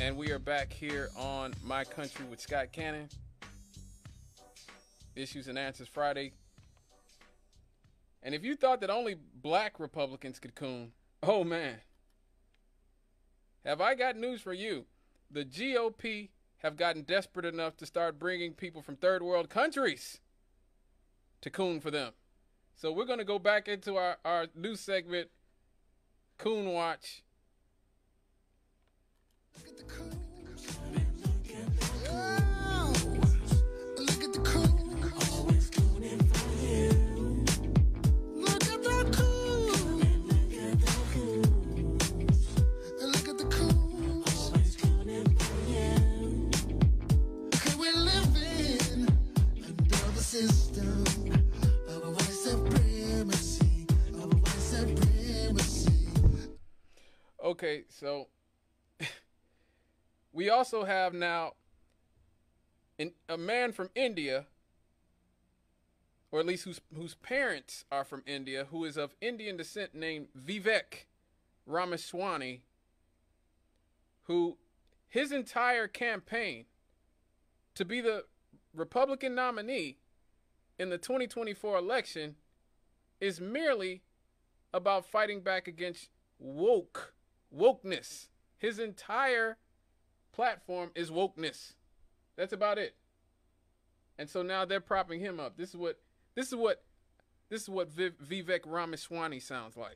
And we are back here on My Country with Scott Cannon. Issues and Answers Friday. And if you thought that only black Republicans could coon, oh man. Have I got news for you? The GOP have gotten desperate enough to start bringing people from third world countries to coon for them. So we're going to go back into our new segment, Coon Watch. Look at the coons. Oh, look at the coons. Always cooning for you. Look at the coons. Look at the coons. Look at the coons. Always cooning for you. Cause we're living under the system of white supremacy. Of white supremacy. Okay, so we also have now a man from India, or at least whose parents are from India, who is of Indian descent, named Vivek Ramaswamy, who his entire campaign to be the Republican nominee in the 2024 election is merely about fighting back against wokeness. His entire platform is wokeness. That's about it. And so now they're propping him up. This is what Vivek Ramaswamy sounds like.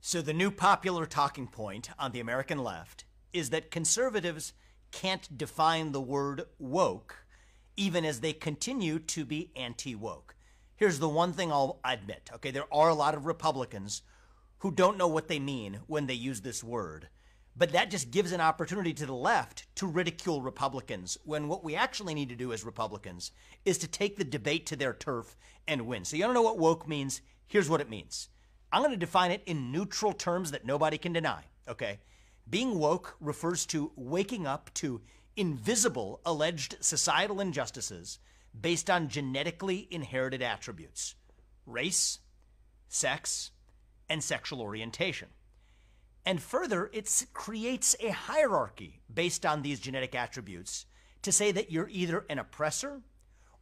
So the new popular talking point on the American left is that conservatives can't define the word woke, even as they continue to be anti-woke. Here's the one thing I'll admit, okay? There are a lot of Republicans who don't know what they mean when they use this word. But that just gives an opportunity to the left to ridicule Republicans, when what we actually need to do as Republicans is to take the debate to their turf and win. So you don't know what woke means? Here's what it means. I'm going to define it in neutral terms that nobody can deny, okay? Being woke refers to waking up to invisible alleged societal injustices based on genetically inherited attributes: race, sex, and sexual orientation. And further, it creates a hierarchy based on these genetic attributes to say that you're either an oppressor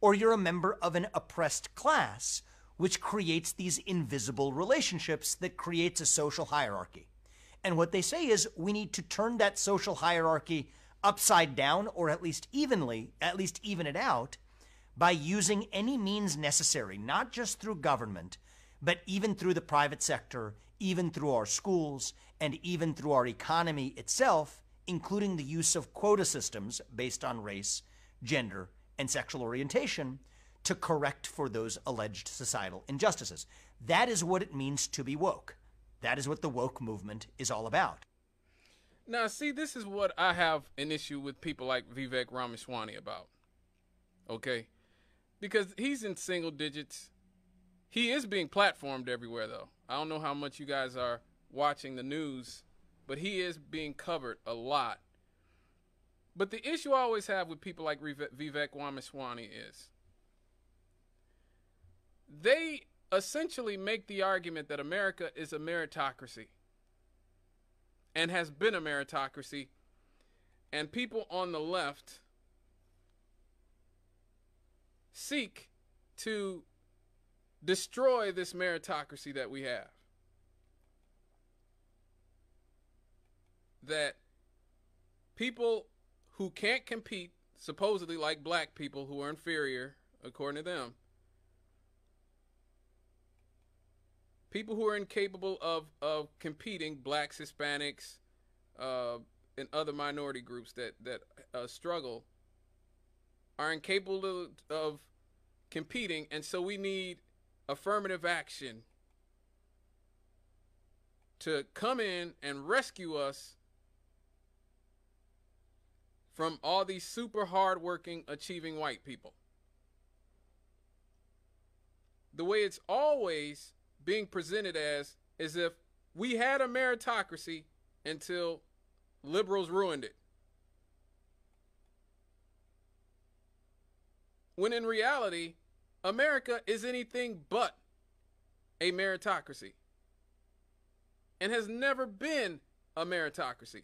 or you're a member of an oppressed class, which creates these invisible relationships that creates a social hierarchy. And what they say is we need to turn that social hierarchy upside down, or at least even it out, by using any means necessary, not just through government, but even through the private sector, even through our schools, and even through our economy itself, including the use of quota systems based on race, gender, and sexual orientation, to correct for those alleged societal injustices. That is what it means to be woke. That is what the woke movement is all about. Now, see, this is what I have an issue with people like Vivek Ramaswamy about. Okay? Because he's in single digits. He is being platformed everywhere, though. I don't know how much you guys are watching the news, but he is being covered a lot. But the issue I always have with people like Vivek Ramaswamy is they essentially make the argument that America is a meritocracy and has been a meritocracy, and people on the left seek to destroy this meritocracy that we have. That people who can't compete, supposedly like black people who are inferior, according to them, people who are incapable of competing, blacks, Hispanics, and other minority groups that struggle, are incapable of competing, and so we need affirmative action to come in and rescue us from all these super hardworking, achieving white people. The way it's always being presented as if we had a meritocracy until liberals ruined it. when in reality, America is anything but a meritocracy and has never been a meritocracy.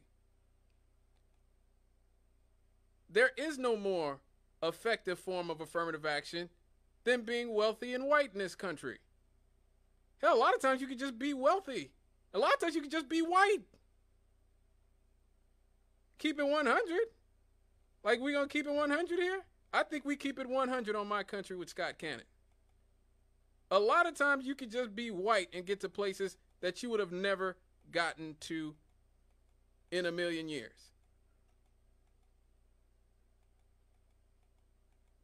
There is no more effective form of affirmative action than being wealthy and white in this country. Hell, a lot of times you could just be wealthy. A lot of times you could just be white. Keep it 100. Like, we gonna keep it 100 here? I think we keep it 100 on My Country with Scott Cannon. A lot of times you could just be white and get to places that you would have never gotten to in a million years.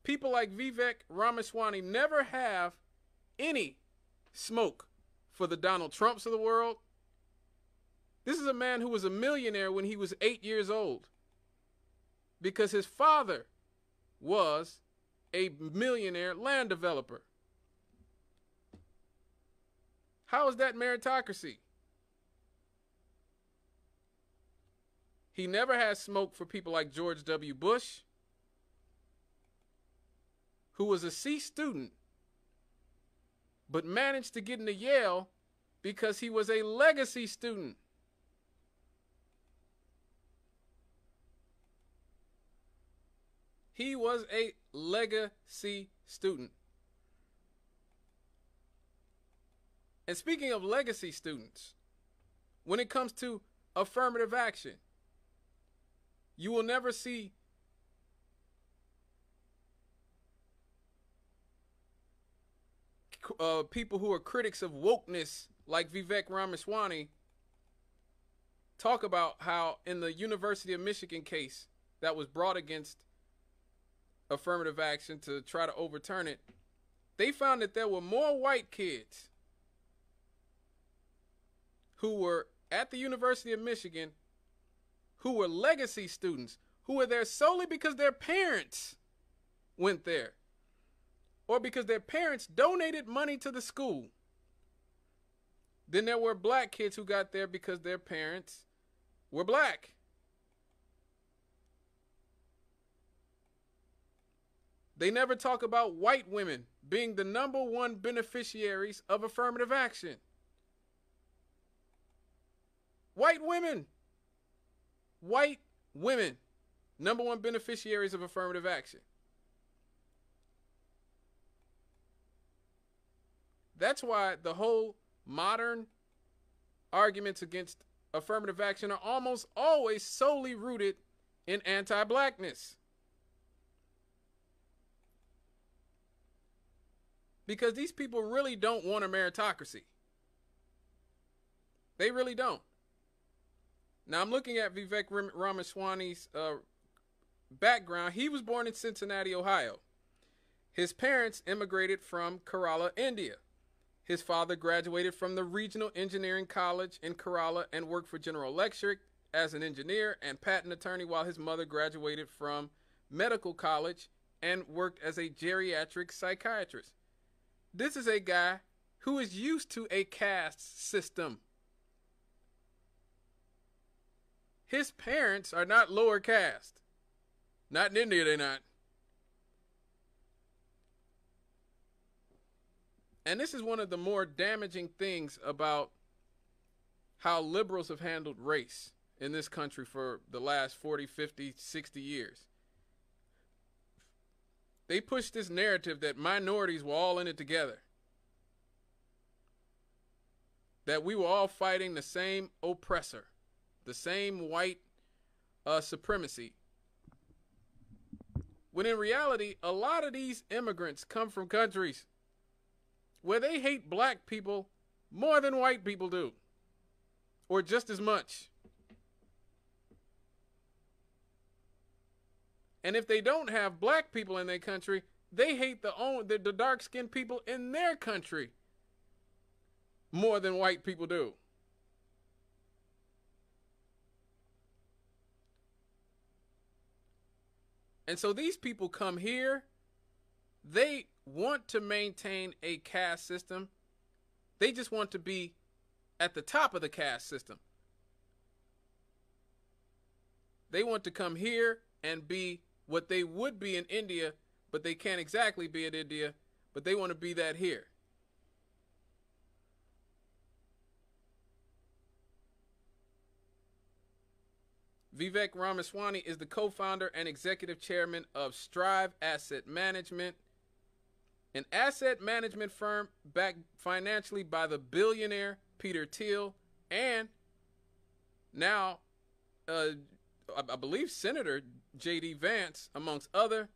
People like Vivek Ramaswamy never have any smoke for the Donald Trumps of the world. This is a man who was a millionaire when he was 8 years old because his father was a millionaire land developer. How is that meritocracy? He never has smoke for people like George W. Bush, who was a C student, but managed to get into Yale because he was a legacy student. He was a legacy student. And speaking of legacy students, when it comes to affirmative action, you will never see people who are critics of wokeness like Vivek Ramaswamy talk about how in the University of Michigan case that was brought against affirmative action to try to overturn it, they found that there were more white kids who were at the University of Michigan who were legacy students, who were there solely because their parents went there or because their parents donated money to the school. Then there were black kids who got there because their parents were black. They never talk about white women being the #1 beneficiaries of affirmative action. White women, #1 beneficiaries of affirmative action. That's why the whole modern arguments against affirmative action are almost always solely rooted in anti-blackness. Because these people really don't want a meritocracy. They really don't. Now, I'm looking at Vivek Ramaswamy's background. He was born in Cincinnati, Ohio. His parents immigrated from Kerala, India. His father graduated from the Regional Engineering College in Kerala and worked for General Electric as an engineer and patent attorney, while his mother graduated from medical college and worked as a geriatric psychiatrist. This is a guy who is used to a caste system. His parents are not lower caste. Not in India, they're not. And this is one of the more damaging things about how liberals have handled race in this country for the last 40, 50, 60 years. They pushed this narrative that minorities were all in it together. That we were all fighting the same oppressor, the same white supremacy. When in reality, a lot of these immigrants come from countries where they hate black people more than white people do, or just as much. And if they don't have black people in their country, they hate the dark-skinned people in their country more than white people do. And so these people come here, they want to maintain a caste system. They just want to be at the top of the caste system. They want to come here and be what they would be in India, but they can't exactly be in India, but they want to be that here. Vivek Ramaswamy is the co-founder and executive chairman of Strive Asset Management, an asset management firm backed financially by the billionaire Peter Thiel and now, I believe, Senator J.D. Vance, amongst other.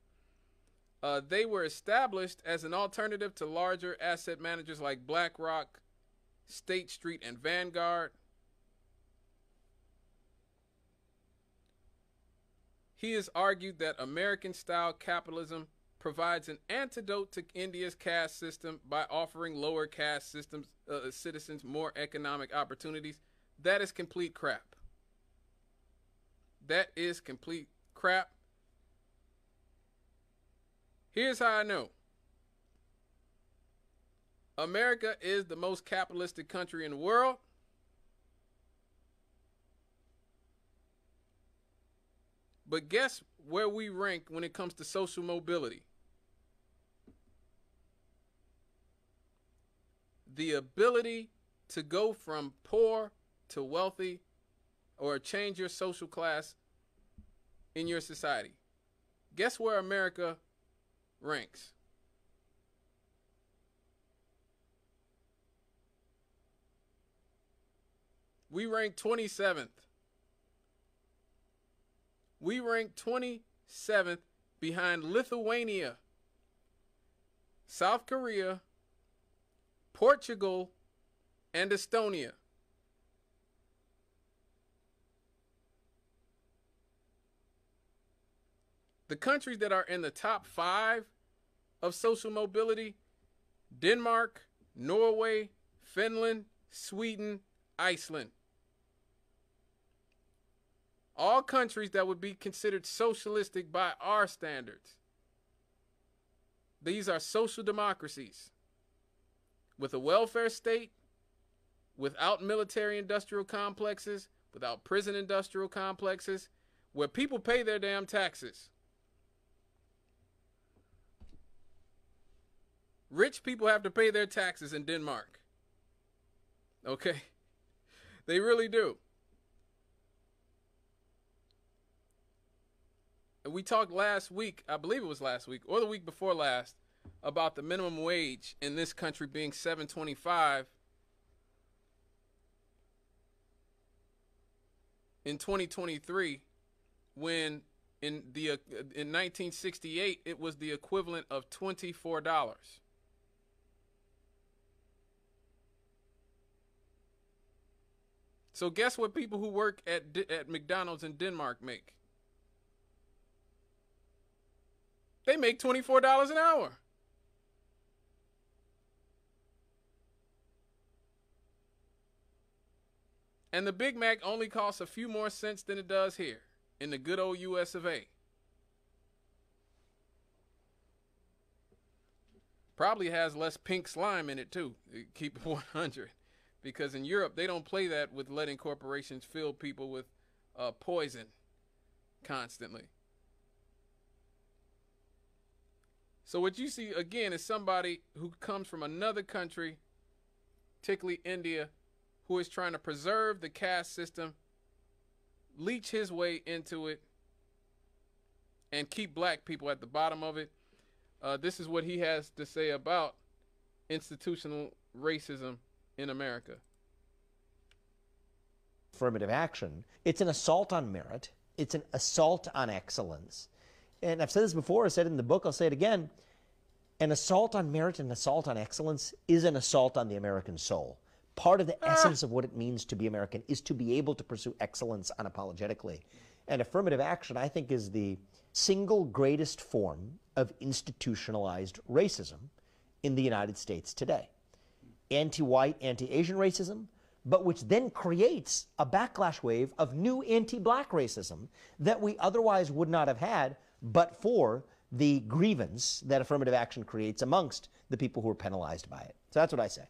They were established as an alternative to larger asset managers like BlackRock, State Street, and Vanguard. He has argued that American-style capitalism provides an antidote to India's caste system by offering lower caste citizens more economic opportunities. That is complete crap. That is complete crap. Here's how I know. America is the most capitalistic country in the world. But guess where we rank when it comes to social mobility? The ability to go from poor to wealthy or change your social class in your society. Guess where America ranks? We rank 27th. We rank 27th behind Lithuania, South Korea, Portugal, and Estonia. The countries that are in the top 5 of social mobility: Denmark, Norway, Finland, Sweden, Iceland. All countries that would be considered socialistic by our standards. These are social democracies with a welfare state, without military industrial complexes, without prison industrial complexes, where people pay their damn taxes. Rich people have to pay their taxes in Denmark. Okay? They really do. And we talked last week, I believe it was last week, or the week before last, about the minimum wage in this country being $7.25 in 2023, when in 1968 it was the equivalent of $24. So guess what people who work at McDonald's in Denmark make? They make $24 an hour. And the Big Mac only costs a few more cents than it does here in the good old US of A. Probably has less pink slime in it too. Keep it 100. Because in Europe, they don't play that with letting corporations fill people with poison constantly. So what you see, again, is somebody who comes from another country, particularly India, who is trying to preserve the caste system, leech his way into it, and keep black people at the bottom of it. This is what he has to say about institutional racism in America. Affirmative action. It's an assault on merit. It's an assault on excellence. And I've said this before, I said it in the book, I'll say it again. An assault on merit and an assault on excellence is an assault on the American soul. Part of the essence of what it means to be American is to be able to pursue excellence unapologetically. And affirmative action, I think, is the single greatest form of institutionalized racism in the United States today. Anti-white, anti-Asian racism, but which then creates a backlash wave of new anti-black racism that we otherwise would not have had but for the grievance that affirmative action creates amongst the people who are penalized by it. So that's what I say.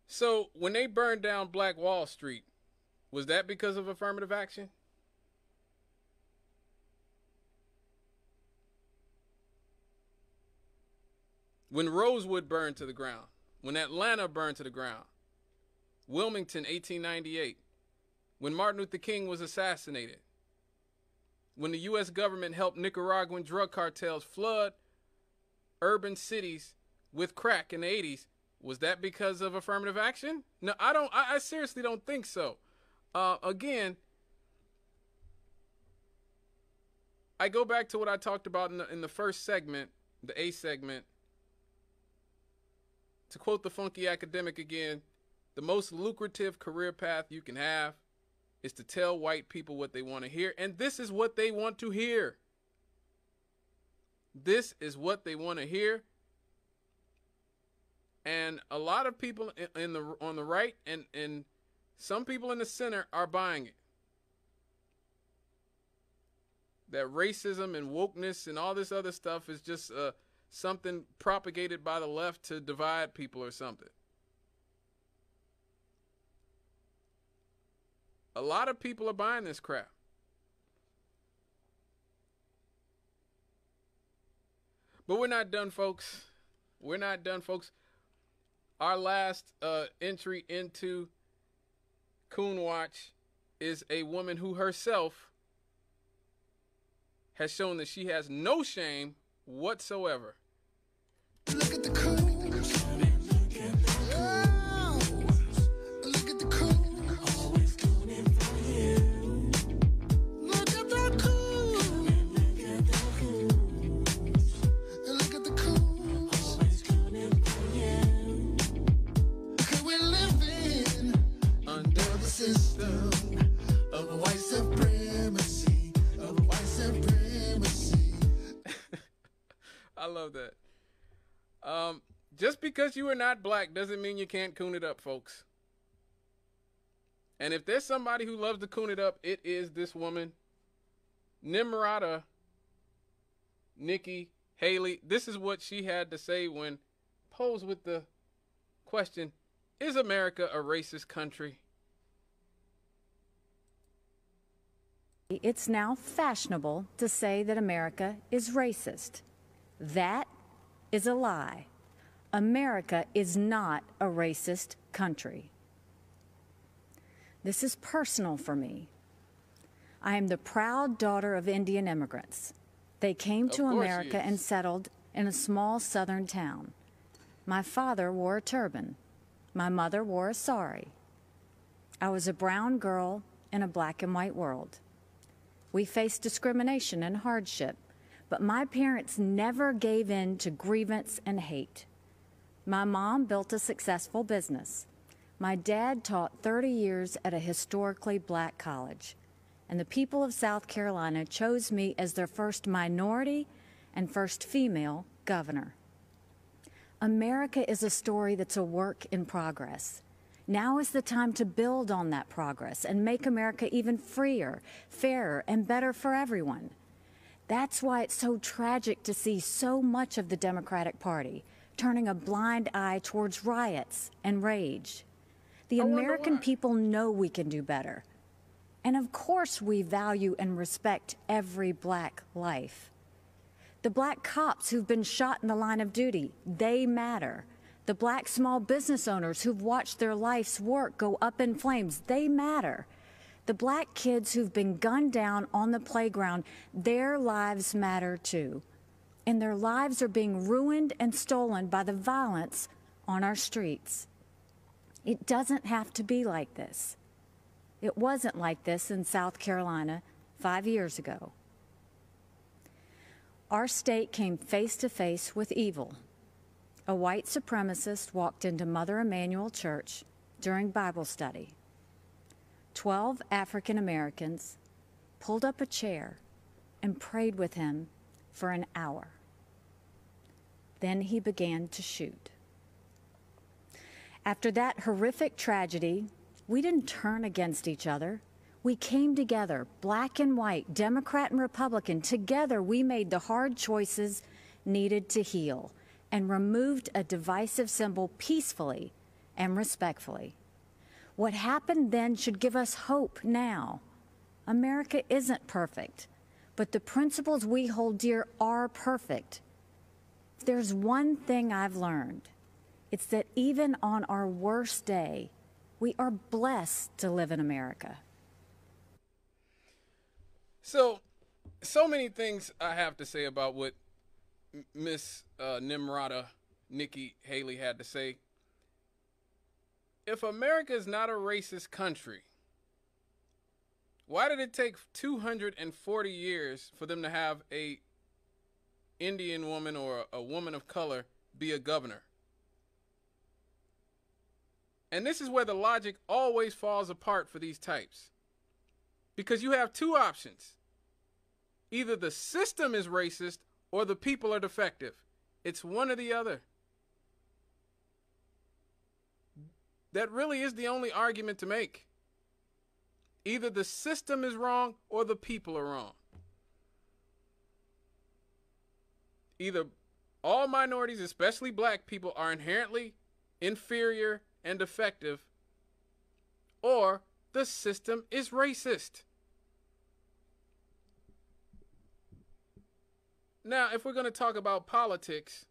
So when they burned down Black Wall Street, was that because of affirmative action? when Rosewood burned to the ground, when Atlanta burned to the ground, Wilmington, 1898, when Martin Luther King was assassinated, when the U.S. government helped Nicaraguan drug cartels flood urban cities with crack in the 80s, was that because of affirmative action? No, I seriously don't think so. Again, I go back to what I talked about in the first segment, the A segment. To quote the funky academic again, the most lucrative career path you can have is to tell white people what they want to hear. And this is what they want to hear. This is what they want to hear. And a lot of people on the right and some people in the center are buying it. That racism and wokeness and all this other stuff is just something propagated by the left to divide people or something. A lot of people are buying this crap. But we're not done, folks. We're not done, folks. Our last entry into Coon Watch is a woman who herself has shown that she has no shame whatsoever. Look at the coons. Oh, look at the coons. Always cooning for you. Look at the coons. Look at the coons. Always cooning for you. 'Cause we're living under the system of white supremacy. Of white supremacy. I love that. Just because you are not black doesn't mean you can't coon it up, folks. And if there's somebody who loves to coon it up, it is this woman, Nimrata Nikki Haley. This is what she had to say when posed with the question, is America a racist country? It's now fashionable to say that America is racist. That is a lie. America is not a racist country. This is personal for me. I am the proud daughter of Indian immigrants. They came to America and settled in a small southern town. My father wore a turban. My mother wore a sari. I was a brown girl in a black and white world. We faced discrimination and hardship, but my parents never gave in to grievance and hate. My mom built a successful business. My dad taught 30 years at a historically black college, and the people of South Carolina chose me as their first minority and first female governor. America is a story that's a work in progress. Now is the time to build on that progress and make America even freer, fairer, and better for everyone. That's why it's so tragic to see so much of the Democratic Party turning a blind eye towards riots and rage. The American people know we can do better. And of course we value and respect every black life. The black cops who've been shot in the line of duty, they matter. The black small business owners who've watched their life's work go up in flames, they matter. The black kids who've been gunned down on the playground, their lives matter too. And their lives are being ruined and stolen by the violence on our streets. It doesn't have to be like this. It wasn't like this in South Carolina 5 years ago. Our state came face to face with evil. A white supremacist walked into Mother Emanuel Church during Bible study. 12 African Americans pulled up a chair and prayed with him for an hour. Then he began to shoot. After that horrific tragedy, we didn't turn against each other. We came together, black and white, Democrat and Republican. Together, we made the hard choices needed to heal and removed a divisive symbol peacefully and respectfully. What happened then should give us hope now. America isn't perfect, but the principles we hold dear are perfect. If there's one thing I've learned, it's that even on our worst day, we are blessed to live in America. So many things I have to say about what Miss Nimrata Nikki Haley had to say. If America is not a racist country, why did it take 240 years for them to have a Indian woman or a woman of color be a governor? And this is where the logic always falls apart for these types. Because you have two options. Either the system is racist or the people are defective. It's one or the other. That really is the only argument to make. Either the system is wrong or the people are wrong. Either all minorities, especially black people, are inherently inferior and defective, or the system is racist. Now, if we're going to talk about politics,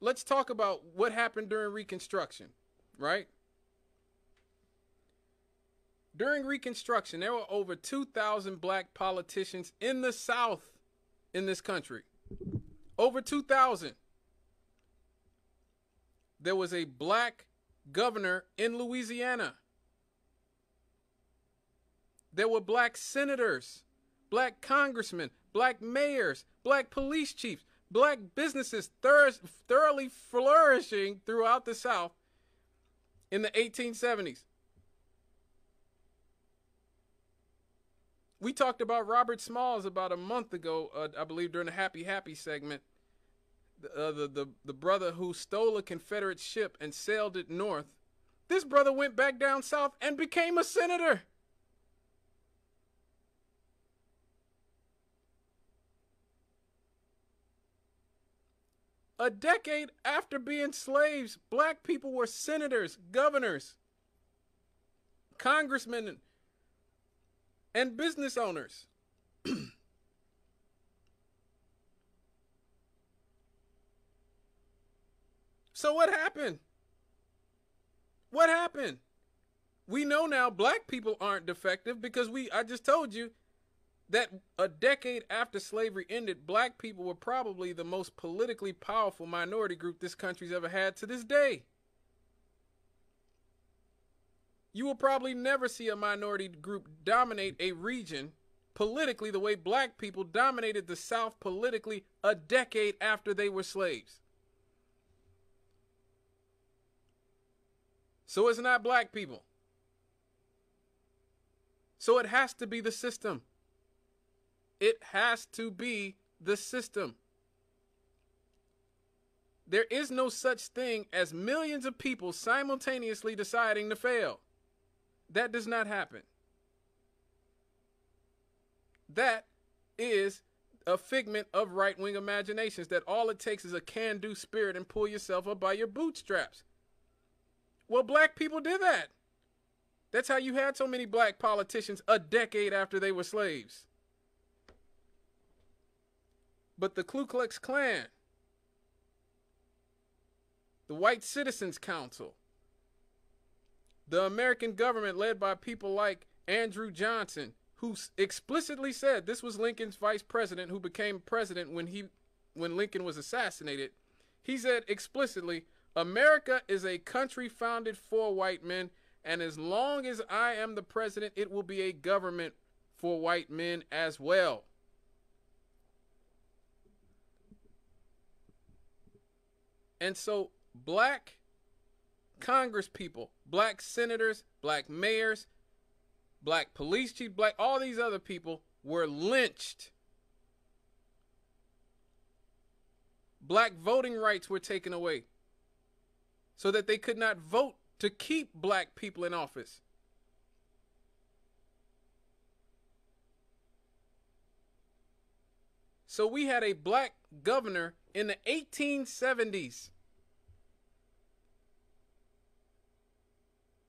let's talk about what happened during Reconstruction, right? During Reconstruction, there were over 2,000 black politicians in the South in this country. Over 2,000. There was a black governor in Louisiana. There were black senators, black congressmen, black mayors, black police chiefs, black businesses thoroughly flourishing throughout the South in the 1870s. We talked about Robert Smalls about a month ago, I believe during the Happy Happy segment. The brother who stole a Confederate ship and sailed it north. This brother went back down south and became a senator. A decade after being slaves, black people were senators, governors, congressmen, and business owners. So what happened? What happened? We know now black people aren't defective because I just told you that a decade after slavery ended, black people were probably the most politically powerful minority group this country's ever had to this day. You will probably never see a minority group dominate a region politically the way black people dominated the South politically a decade after they were slaves. So it's not black people. So it has to be the system. It has to be the system. There is no such thing as millions of people simultaneously deciding to fail. That does not happen. That is a figment of right-wing imaginations, that all it takes is a can-do spirit and pull yourself up by your bootstraps. Well, black people did that. That's how you had so many black politicians a decade after they were slaves. But the Ku Klux Klan, the White Citizens Council, the American government led by people like Andrew Johnson, who explicitly said, this was Lincoln's vice president who became president when Lincoln was assassinated. He said explicitly, America is a country founded for white men, and as long as I am the president, it will be a government for white men as well. And so black Congress people, black senators, black mayors, black police chiefs, all these other people were lynched. Black voting rights were taken away so that they could not vote to keep black people in office. So we had a black governor in the 1870s.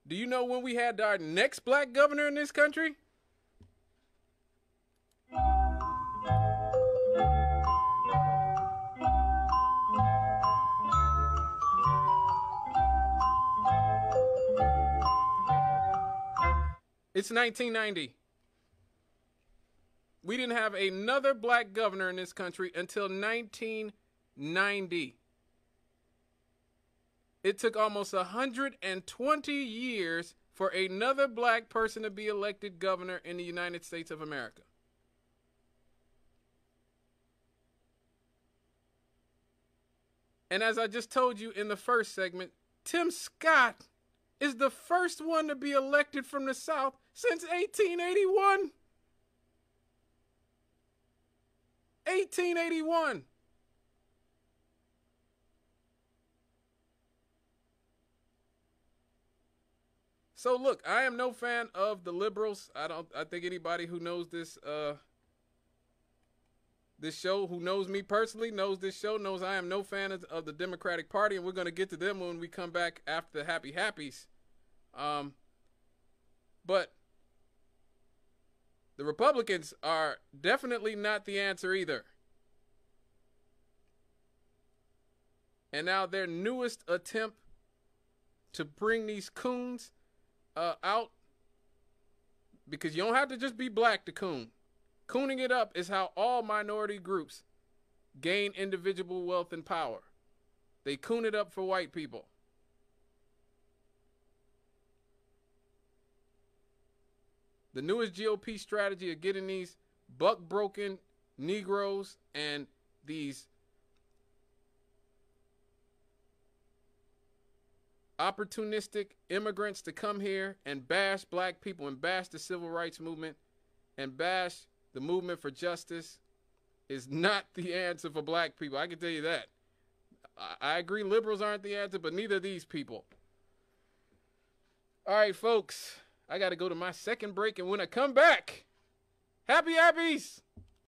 Do you know when we had our next black governor in this country? It's 1990. We didn't have another black governor in this country until 1990. It took almost 120 years for another black person to be elected governor in the United States of America. And as I just told you in the first segment, Tim Scott is the first one to be elected from the South since 1881. 1881. So look, I am no fan of the liberals. I think anybody who knows this this show, who knows me personally, knows this show, knows I am no fan of the Democratic Party, and we're going to get to them when we come back after the Happy Happies. But the Republicans are definitely not the answer either. And now their newest attempt to bring these coons out, because you don't have to just be black to coon. Cooning it up is how all minority groups gain individual wealth and power. They coon it up for white people. The newest GOP strategy of getting these buck-broken Negroes and these opportunistic immigrants to come here and bash black people and bash the civil rights movement and bash the movement for justice is not the answer for black people. I can tell you that. I agree liberals aren't the answer, but neither are these people. All right, folks, I got to go to my second break, and when I come back, Happy Happies!